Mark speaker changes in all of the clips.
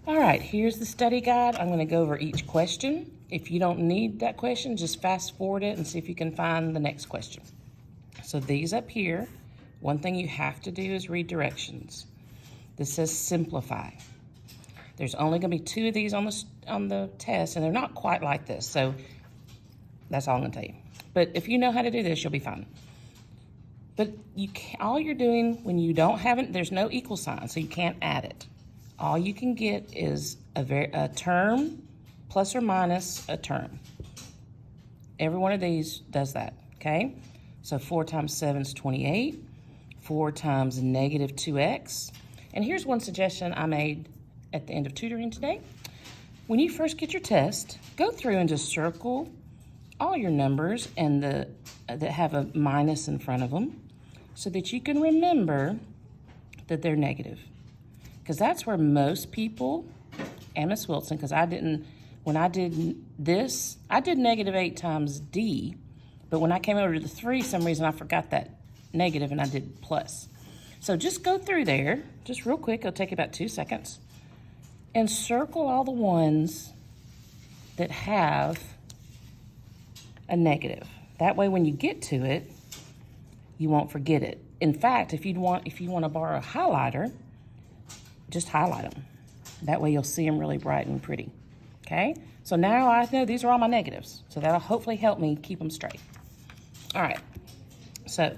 Speaker 1: All right, here's the study guide. I'm going to go over each question. If you don't need that question, just fast forward it and see if you can find the next question. So these up here, one thing you have to do is read directions. This says simplify. There's only going to be 2 of these on the test, and they're not quite like this. So that's all I'm going to tell you. But if you know how to do this, you'll be fine. But all you're doing when you don't have it, there's no equal sign, so you can't add it. All you can get is a term plus or minus a term. Every one of these does that, okay? So 4 times 7 is 28. 4 times negative 2x. And here's one suggestion I made at the end of tutoring today. When you first get your test, go through and just circle all your numbers and that have a minus in front of them so that you can remember that they're negative. Because that's where most people, and Miss Wilson, because when I did this, I did negative 8 times d, but when I came over to the 3, some reason I forgot that negative and I did plus. So just go through there, just real quick, it'll take about 2 seconds, and circle all the ones that have a negative. That way when you get to it, you won't forget it. In fact, if you want to borrow a highlighter, just highlight them. That way you'll see them really bright and pretty, okay? So now I know these are all my negatives, so that'll hopefully help me keep them straight. All right, so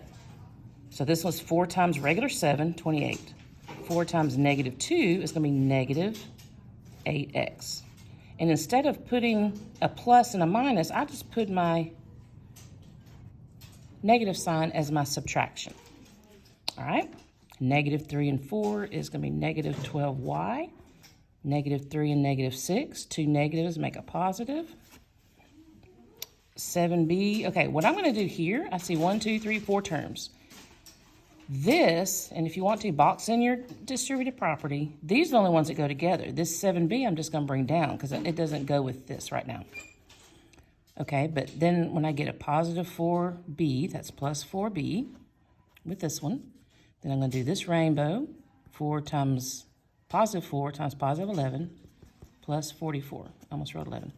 Speaker 1: this was 4 times regular 7, 28. 4 times negative 2 is gonna be negative 8x. And instead of putting a plus and a minus, I just put my negative sign as my subtraction, all right? Negative 3 and 4 is going to be negative 12y. Negative 3 and negative 6. 2 negatives make a positive. 7b. Okay, what I'm going to do here, I see 1, 2, 3, 4 terms. This, and if you want to box in your distributive property, these are the only ones that go together. This 7b I'm just going to bring down because it doesn't go with this right now. Okay, but then when I get a positive 4b, that's plus 4b with this one. Then I'm going to do this rainbow, 4 times positive 11 plus 44. I almost wrote 11.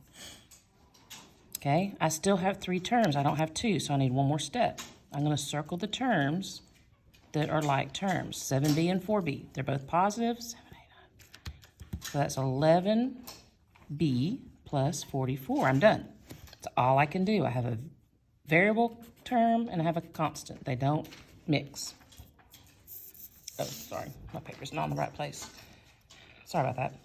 Speaker 1: Okay, I still have 3 terms. I don't have 2, so I need one more step. I'm going to circle the terms that are like terms, 7b and 4b. They're both positive. 7, 8, 9. So that's 11b plus 44. I'm done. That's all I can do. I have a variable term and I have a constant. They don't mix. Oh, sorry, my paper's not in the right place. Sorry about that.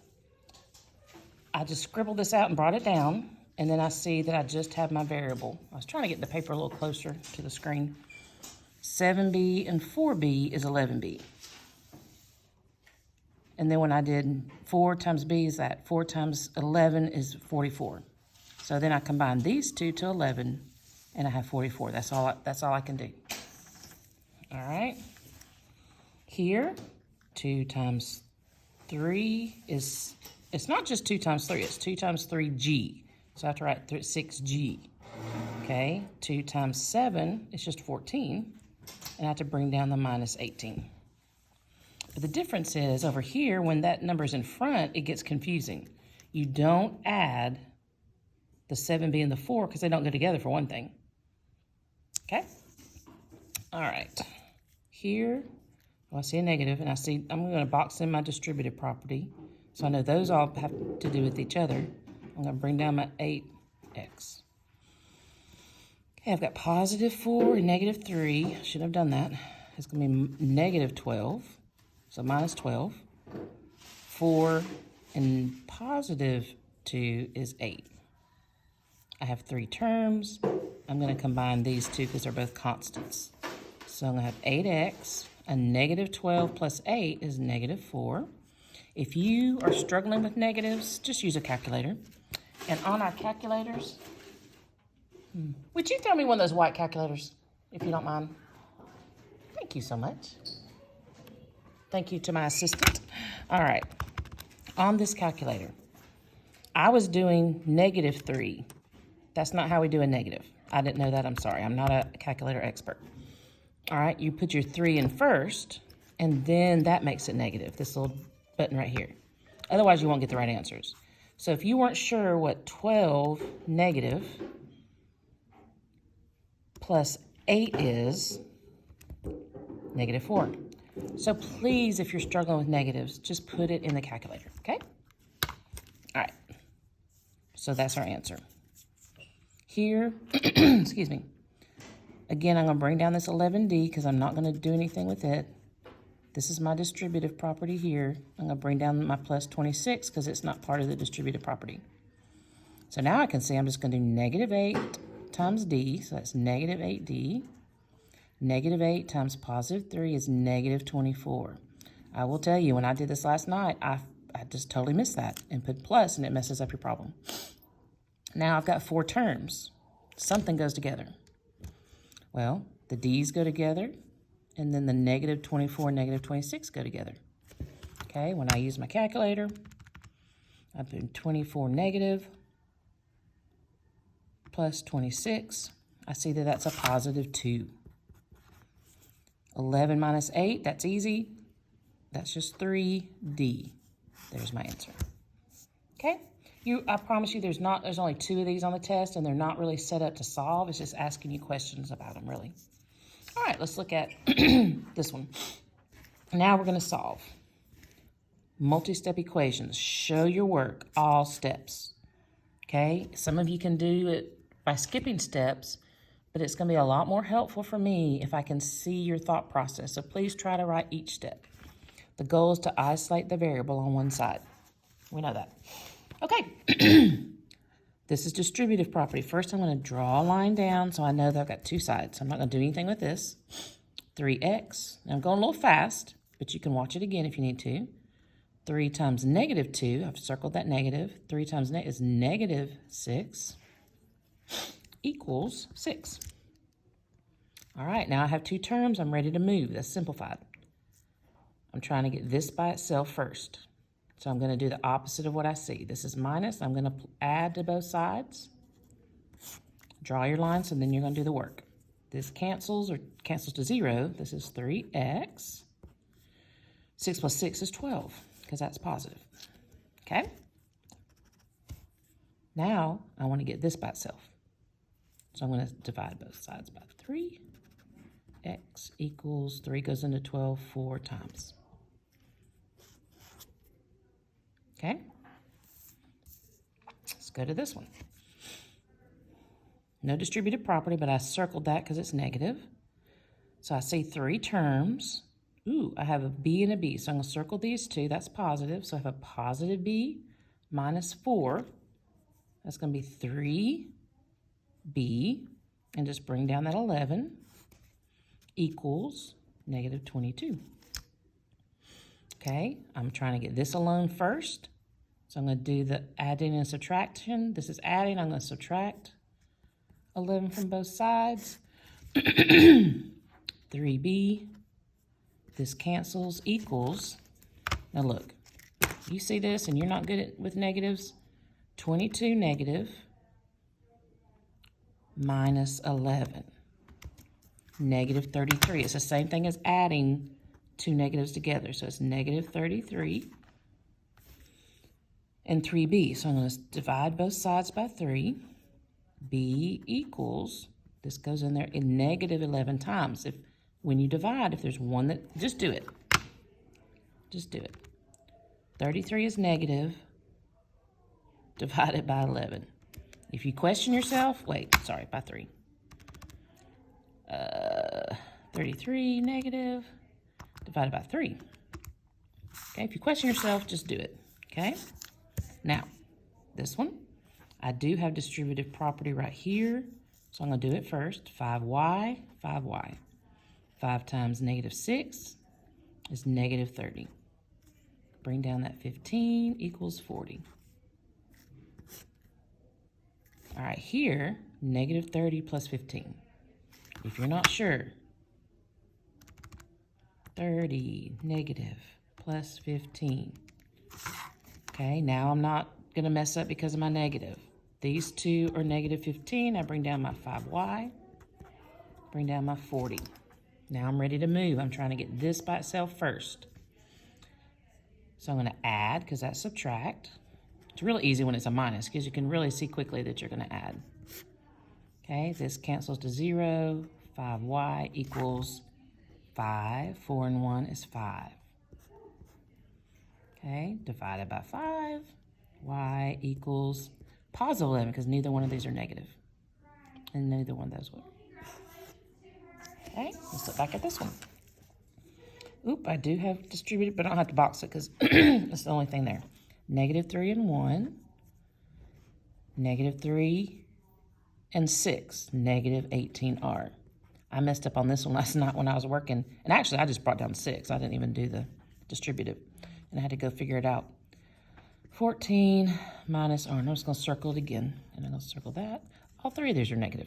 Speaker 1: I just scribbled this out and brought it down, and then I see that I just have my variable. I was trying to get the paper a little closer to the screen. 7b and 4b is 11b. And then when I did 4 times b is that 4 times 11 is 44. So then I combine these two to 11, and I have 44. That's all I can do. All right. Here, 2 times 3 is, it's not just 2 times 3, it's 2 times 3g. So I have to write 6g, okay? 2 times 7 is just 14, and I have to bring down the minus 18. But the difference is over here, when that number's in front, it gets confusing. You don't add the 7b and the 4 because they don't go together for one thing, okay? All right, here, I see a negative, and I'm going to box in my distributive property. So I know those all have to do with each other. I'm going to bring down my 8x. Okay, I've got positive 4 and negative 3. Shouldn't have done that. It's going to be negative 12, so minus 12. 4 and positive 2 is 8. I have 3 terms. I'm going to combine these two because they're both constants. So I'm going to have 8x. A negative 12 plus 8 is negative 4. If you are struggling with negatives, just use a calculator. And on our calculators, would you throw me one of those white calculators, if you don't mind? Thank you so much. Thank you to my assistant. All right, on this calculator, I was doing negative 3. That's not how we do a negative. I didn't know that, I'm sorry. I'm not a calculator expert. All right, you put your 3 in first, and then that makes it negative, this little button right here. Otherwise, you won't get the right answers. So if you weren't sure what 12 negative plus 8 is, negative 4. So please, if you're struggling with negatives, just put it in the calculator, okay? All right. So that's our answer. Here, excuse me. Again, I'm going to bring down this 11D because I'm not going to do anything with it. This is my distributive property here. I'm going to bring down my plus 26 because it's not part of the distributive property. So now I can see I'm just going to do negative 8 times D, so that's negative 8D. Negative 8 times positive 3 is negative 24. I will tell you, when I did this last night, I just totally missed that and put plus, and it messes up your problem. Now I've got 4 terms. Something goes together. Well, the D's go together, and then the negative 24 and negative 26 go together. Okay, when I use my calculator, I put 24 negative plus 26. I see that that's a positive 2. 11 minus 8, that's easy. That's just 3D. There's my answer. Okay? I promise you there's only 2 of these on the test, and they're not really set up to solve. It's just asking you questions about them, really. All right, let's look at this one. Now we're going to solve. Multi-step equations. Show your work, all steps. Okay? Some of you can do it by skipping steps, but it's going to be a lot more helpful for me if I can see your thought process. So please try to write each step. The goal is to isolate the variable on one side. We know that. Okay. This is distributive property. First, I'm going to draw a line down so I know that I've got 2 sides. I'm not going to do anything with this. 3x. Now, I'm going a little fast, but you can watch it again if you need to. 3 times negative 2. I've circled that negative. 3 times is negative 6 equals 6. All right, now I have 2 terms. I'm ready to move. That's simplified. I'm trying to get this by itself first. So I'm going to do the opposite of what I see. This is minus. I'm going to add to both sides. Draw your lines, and then you're going to do the work. This cancels to 0. This is 3x. 6 plus 6 is 12, because that's positive. Okay? Now, I want to get this by itself. So I'm going to divide both sides by 3. X equals 3 goes into 12 4 times. Okay? Let's go to this one. No distributive property, but I circled that because it's negative. So I see 3 terms. Ooh, I have a B and a B. So I'm going to circle these 2. That's positive. So I have a positive B minus 4. That's going to be 3B. And just bring down that 11 equals negative 22. Okay, I'm trying to get this alone first. So I'm going to do the adding and subtraction. This is adding. I'm going to subtract 11 from both sides. 3B. This cancels equals. Now look, you see this and you're not good with negatives. 22 negative minus 11. Negative 33. It's the same thing as adding 2 negatives together. So it's negative 33 and 3b. So I'm going to divide both sides by 3. B equals, this goes in there in negative 11 times. When you divide, if there's one that, just do it. Just do it. 33 is negative, divided by 11. If you question yourself, by 3. 33 negative divided by 3. Okay, if you question yourself, just do it. Okay? Now, this one, I do have distributive property right here, so I'm going to do it first. 5y, 5y. 5 times negative 6 is negative 30. Bring down that 15 equals 40. All right, here, negative 30 plus 15. If you're not sure, 30 negative plus 15. Okay, now I'm not going to mess up because of my negative. These two are negative 15. I bring down my 5y, bring down my 40. Now I'm ready to move. I'm trying to get this by itself first. So I'm going to add, because that's subtract. It's really easy when it's a minus, because you can really see quickly that you're going to add. Okay, this cancels to 0. 5y equals 5. 4 and 1 is 5. Okay, divided by 5. Y equals positive 11, because neither one of these are negative. And neither one of those will. Okay, let's look back at this one. Oop, I do have distributed, but I don't have to box it because that's the only thing there. Negative 3 and 1. Negative 3 and 6. Negative 18R. I messed up on this one last night when I was working. And actually, I just brought down 6. I didn't even do the distributive. And I had to go figure it out. 14 minus R. And I'm just going to circle it again. And I'm going to circle that. All three of these are negative.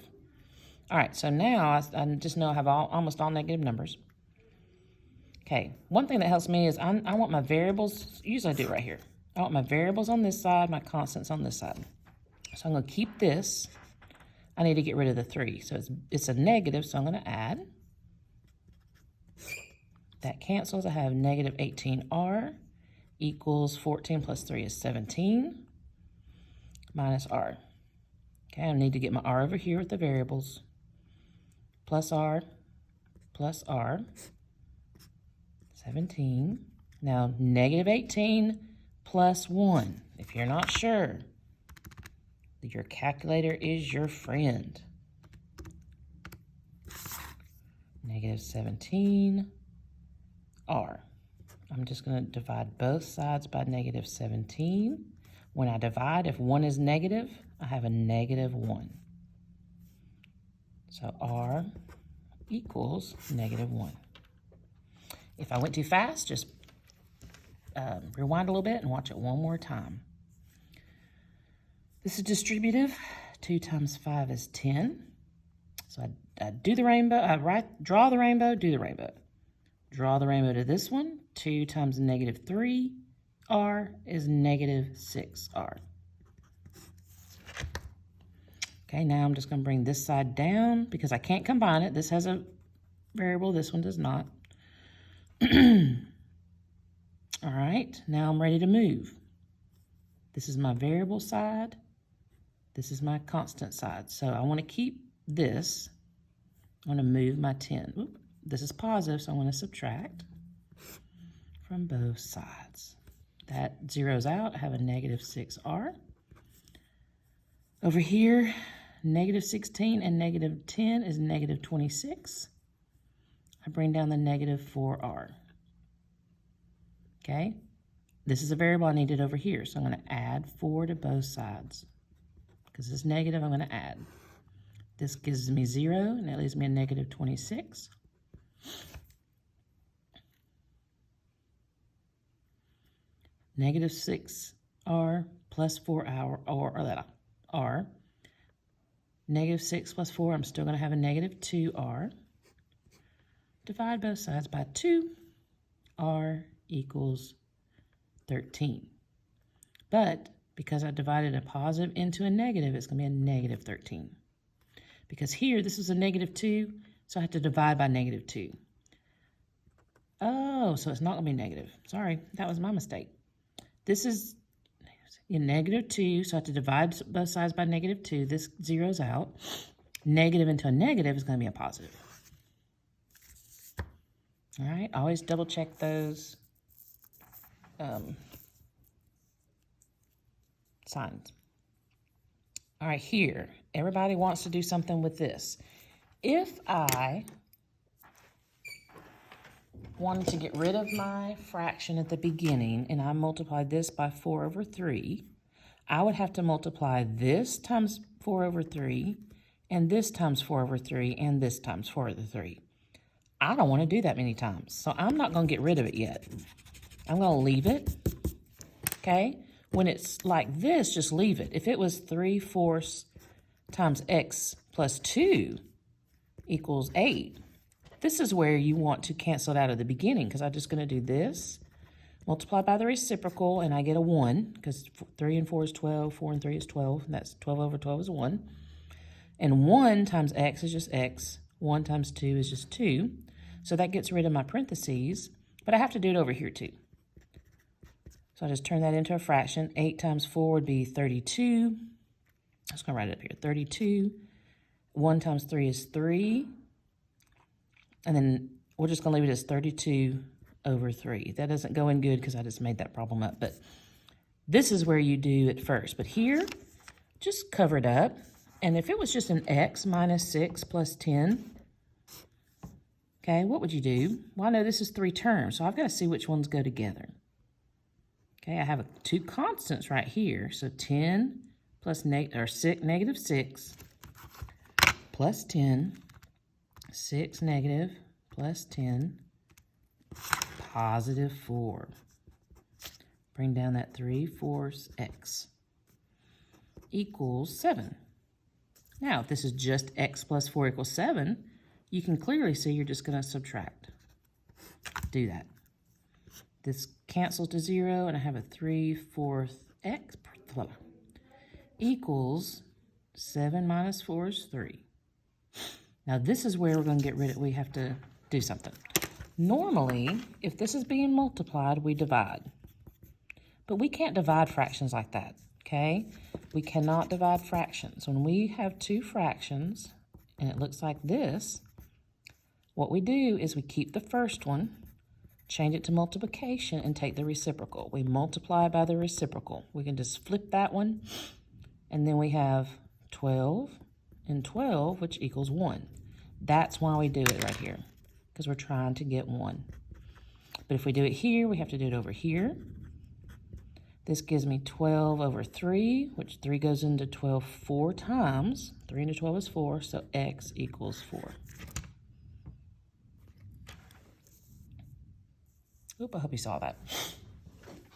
Speaker 1: All right, so now I just know I have almost all negative numbers. Okay, one thing that helps me is I want my variables, usually I do it right here. I want my variables on this side, my constants on this side. So I'm going to keep this. I need to get rid of the 3. So it's a negative, so I'm going to add. That cancels. I have negative 18R equals 14 plus 3 is 17 minus R. Okay, I need to get my R over here with the variables. Plus R, 17. Now, negative 18 plus 1. If you're not sure, your calculator is your friend. Negative 17 R. I'm just going to divide both sides by negative 17. When I divide, if 1 is negative, I have a negative 1. So R equals negative 1. If I went too fast, just rewind a little bit and watch it one more time. This is distributive. 2 times 5 is 10. So I do the rainbow, draw the rainbow, do the rainbow. Draw the rainbow to this one. 2 times negative 3R is negative 6R. Okay, now I'm just going to bring this side down because I can't combine it. This has a variable, this one does not. All right, now I'm ready to move. This is my variable side. This is my constant side. So I want to keep this. I want to move my 10. Oop, this is positive, so I want to subtract from both sides. That zeroes out. I have a negative 6R. Over here, negative 16 and negative 10 is negative 26. I bring down the negative 4R. Okay, this is a variable I needed over here, so I'm going to add 4 to both sides. Because it's negative, I'm going to add. This gives me 0, and that leaves me a negative 26. Negative 6R plus 4R. Negative 6 plus 4, I'm still going to have a negative 2R. Divide both sides by 2. R equals 13. But because I divided a positive into a negative, it's going to be a negative 13. Because here, this is a negative 2, so I have to divide by negative 2. Oh, so it's not going to be negative. Sorry, that was my mistake. This is a negative 2, so I have to divide both sides by negative 2. This zeroes out. Negative into a negative is going to be a positive. All right, always double check those signs. All right, here, everybody wants to do something with this. If I wanted to get rid of my fraction at the beginning and I multiplied this by 4 over 3, I would have to multiply this times 4 over 3 and this times 4 over 3 and this times 4 over 3. I don't want to do that many times, so I'm not going to get rid of it yet. I'm going to leave it, okay? When it's like this, just leave it. If it was 3/4 times x plus 2 equals 8, this is where you want to cancel it out at the beginning, because I'm just going to do this, multiply by the reciprocal, and I get a 1, because 3 and 4 is 12, 4 and 3 is 12, and that's 12 over 12 is 1. And 1 times x is just x, 1 times 2 is just 2. So that gets rid of my parentheses, but I have to do it over here too. So I just turn that into a fraction. 8 times 4 would be 32. I'm just going to write it up here. 32. 1 times 3 is 3. And then we're just going to leave it as 32 over 3. That doesn't go in good because I just made that problem up. But this is where you do it first. But here, just cover it up. And if it was just an x minus 6 plus 10, okay, what would you do? Well, I know this is 3 terms, so I've got to see which ones go together. Okay, I have 2 constants right here. So 10 plus negative 6 plus 10, 6 negative plus 10, positive 4. Bring down that 3/4 x equals 7. Now, if this is just x plus 4 equals 7, you can clearly see you're just going to subtract. Do that. This cancels to 0, and I have a 3/4 x equals 7 minus 4 is 3. Now, this is where we're going to get rid of, we have to do something. Normally, if this is being multiplied, we divide. But we can't divide fractions like that, okay? We cannot divide fractions. When we have 2 fractions, and it looks like this, what we do is we keep the first one, change it to multiplication, and take the reciprocal. We multiply by the reciprocal. We can just flip that one, and then we have 12 and 12, which equals 1. That's why we do it right here, because we're trying to get 1. But if we do it here, we have to do it over here. This gives me 12 over 3, which 3 goes into 12 4 times. 3 into 12 is 4, so x equals 4. Oop, I hope you saw that.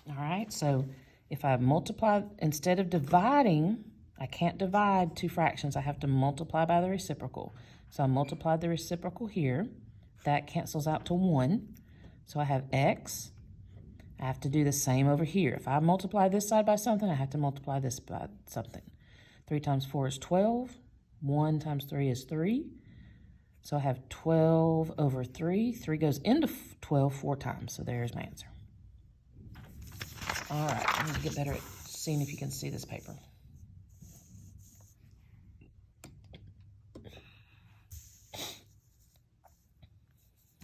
Speaker 1: All right, so if I multiply, instead of dividing, I can't divide 2 fractions. I have to multiply by the reciprocal. So I multiplied the reciprocal here. That cancels out to 1. So I have x. I have to do the same over here. If I multiply this side by something, I have to multiply this by something. 3 times 4 is 12. 1 times 3 is 3. So I have 12 over 3. 3 goes into 12 4 times, so there's my answer. All right, I need to get better at seeing if you can see this paper.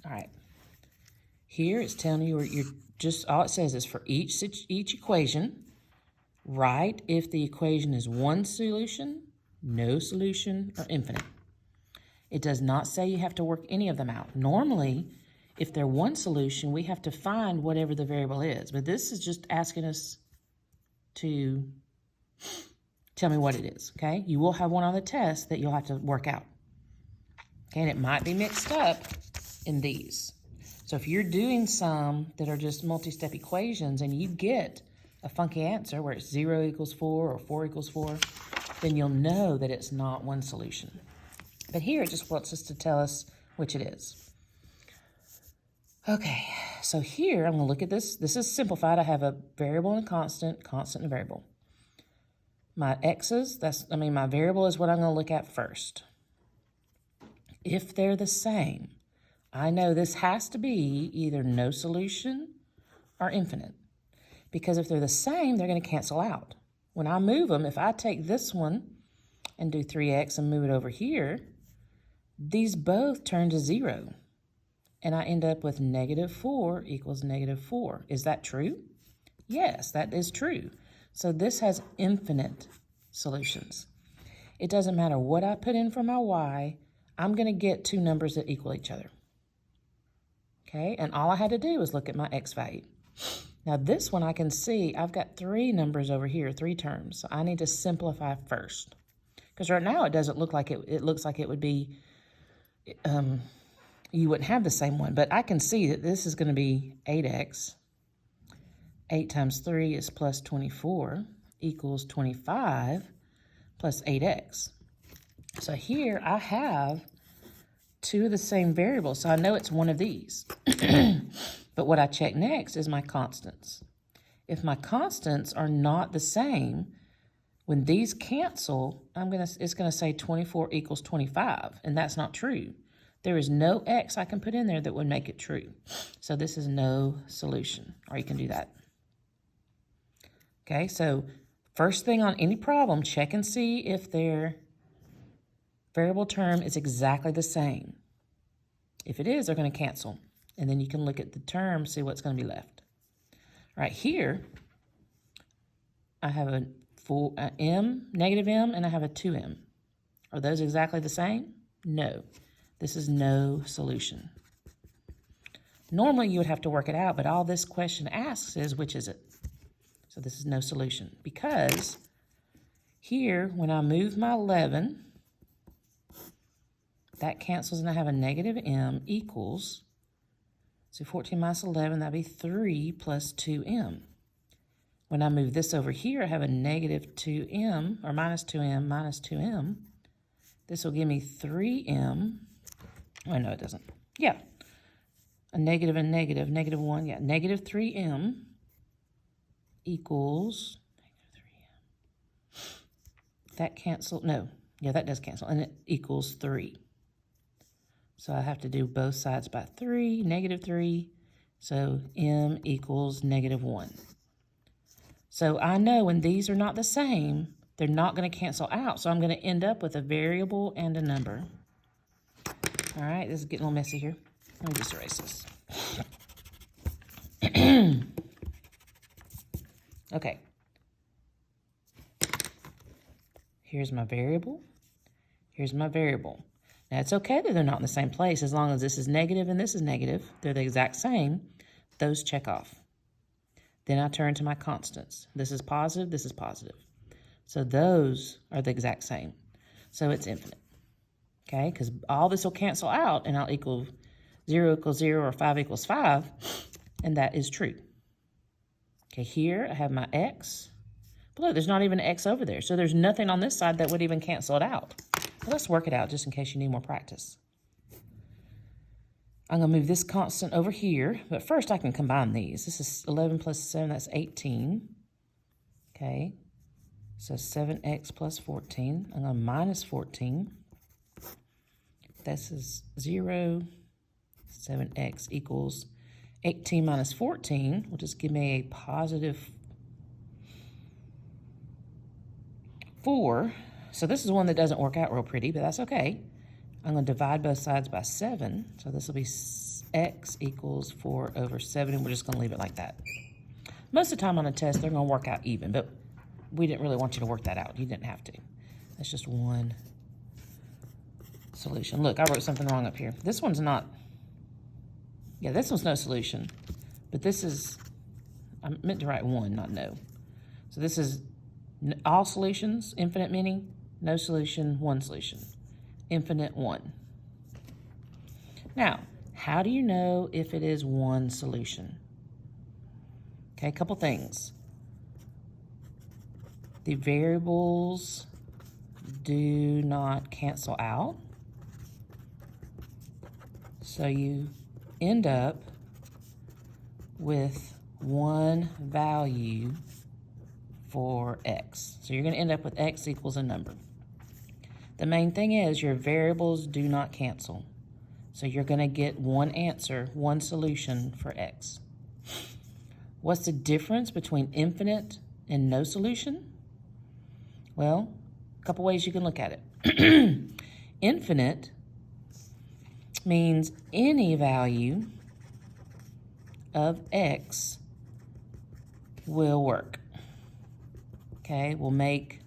Speaker 1: All right, here it's telling you you're just, all it says is for each equation, write if the equation is one solution, no solution, or infinite. It does not say you have to work any of them out. Normally, if they're one solution, we have to find whatever the variable is. But this is just asking us to tell me what it is, okay? You will have one on the test that you'll have to work out. Okay, and it might be mixed up in these. So if you're doing some that are just multi-step equations and you get a funky answer where it's 0 equals 4 or 4 equals 4, then you'll know that it's not one solution. But here it just wants us to tell us which it is. Okay, so here I'm going to look at this. This is simplified. I have a variable and constant, constant and variable. My x's, my variable is what I'm going to look at first. If they're the same, I know this has to be either no solution or infinite. Because if they're the same, they're going to cancel out. When I move them, if I take this one and do 3x and move it over here, these both turn to 0. And I end up with -4 equals -4. Is that true? Yes, that is true. So this has infinite solutions. It doesn't matter what I put in for my y, I'm going to get 2 numbers that equal each other. Okay, and all I had to do was look at my x value. Now this one I can see I've got 3 numbers over here, 3 terms. So I need to simplify first. Because right now it doesn't look like it looks like it would be, you wouldn't have the same one. But I can see that this is going to be 8x. 8 times 3 is plus 24 equals 25 plus 8x. So here I have 2 of the same variables, so I know it's one of these. But what I check next is my constants. If my constants are not the same, when these cancel, it's gonna say 24 equals 25, and that's not true. There is no x I can put in there that would make it true. So this is no solution, or you can do that. Okay, so first thing on any problem, check and see if their variable term is exactly the same. If it is, they're going to cancel. And then you can look at the term, see what's going to be left. Right here, I have a full m, negative m, and I have a 2m. Are those exactly the same? No. This is no solution. Normally, you would have to work it out, but all this question asks is, which is it? So this is no solution. Because here, when I move my 11, that cancels and I have a negative m equals, so 14 minus 11, that'd be 3 plus 2m. When I move this over here, I have a negative 2m, or minus 2m minus 2m. This will give me 3m. Oh, no, it doesn't. Yeah. A negative and negative, negative 1. Yeah, negative 3m equals negative 3m. That cancel. No. Yeah, that does cancel. And it equals 3. So I have to do both sides by 3, negative 3. So m equals negative 1. So I know when these are not the same, they're not going to cancel out. So I'm going to end up with a variable and a number. All right, this is getting a little messy here. Let me just erase this. Okay. Here's my variable. Here's my variable. Now, it's okay that they're not in the same place as long as this is negative and this is negative. They're the exact same. Those check off. Then I turn to my constants. This is positive, this is positive. So those are the exact same. So it's infinite. Okay, because all this will cancel out and I'll equal 0 equals 0 or 5 equals 5, and that is true. Okay, here I have my x. But look, there's not even an x over there. So there's nothing on this side that would even cancel it out. But let's work it out just in case you need more practice. I'm going to move this constant over here, but first I can combine these. This is 11 plus 7, that's 18. Okay, so 7x plus 14. I'm going to minus 14. This is 0. 7x equals 18 minus 14 will just give me a positive 4. So this is one that doesn't work out real pretty, but that's okay. I'm going to divide both sides by 7. So this will be x equals 4 over 7, and we're just going to leave it like that. Most of the time on a test, they're going to work out even, but we didn't really want you to work that out. You didn't have to. That's just one solution. Look, I wrote something wrong up here. This one's not, yeah, this one's no solution, but this is, I meant to write 1, not no. So this is all solutions, infinite many, no solution, 1 solution, infinite 1. Now, how do you know if it is 1 solution? Okay, a couple things. The variables do not cancel out. So you end up with 1 value for x. So you're going to end up with x equals a number. The main thing is your variables do not cancel. So you're going to get 1 answer, 1 solution for x. What's the difference between infinite and no solution? Well, a couple ways you can look at it. Infinite means any value of x will work. Okay, we'll make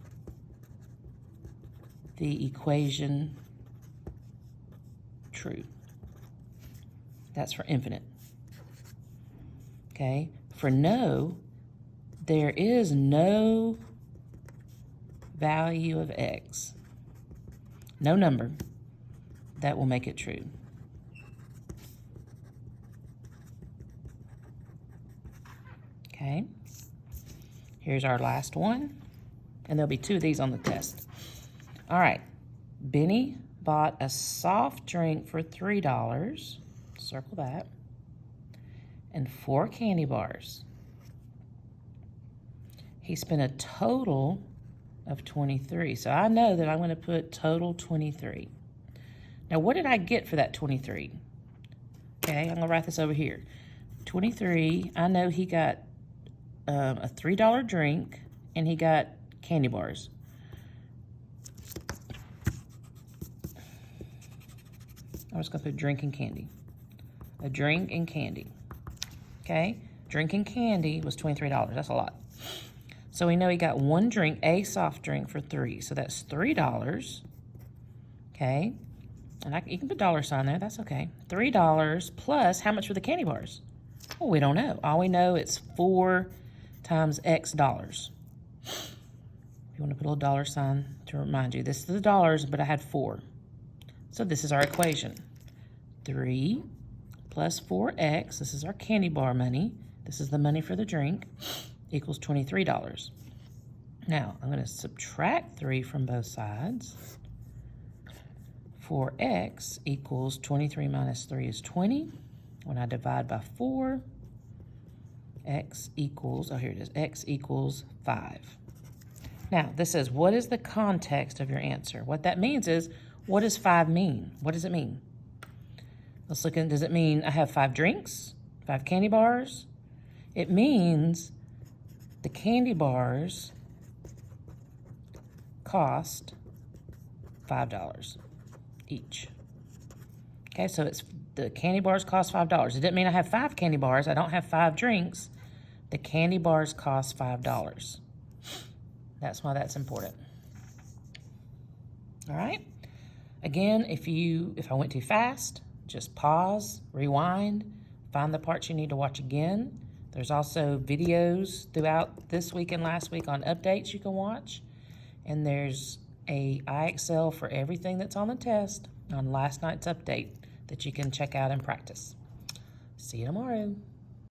Speaker 1: the equation true. That's for infinite. Okay, for no, there is no value of x, no number that will make it true. Okay, here's our last one, and there'll be 2 of these on the test. All right, Benny bought a soft drink for $3, circle that, and 4 candy bars. He spent a total of 23. So I know that I'm going to put total 23. Now, what did I get for that 23? Okay, I'm going to write this over here. 23, I know he got a $3 drink, and he got candy bars. I'm just gonna put drink and candy. A drink and candy, okay? Drink and candy was $23, that's a lot. So we know he got one drink, a soft drink for $3, so that's $3, okay? And you can put $sign there, that's okay. $3 plus, how much for the candy bars? Well, we don't know. All we know it's 4 times X dollars. If you want to put a little $sign to remind you, this is the dollars, but I had 4. So this is our equation. 3 plus 4x, this is our candy bar money. This is the money for the drink, equals $23. Now, I'm going to subtract 3 from both sides. 4x equals 23 minus 3 is 20. When I divide by 4, x equals, oh, here it is, x equals 5. Now, this says, what is the context of your answer? What that means is, what does 5 mean? What does it mean? Let's look at, does it mean I have 5 drinks? 5 candy bars? It means the candy bars cost $5 each. Okay, so it's the candy bars cost $5. It didn't mean I have 5 candy bars. I don't have 5 drinks. The candy bars cost $5. That's why that's important. All right. Again, if I went too fast, just pause, rewind, find the parts you need to watch again. There's also videos throughout this week and last week on updates you can watch. And there's a IXL for everything that's on the test on last night's update that you can check out and practice. See you tomorrow.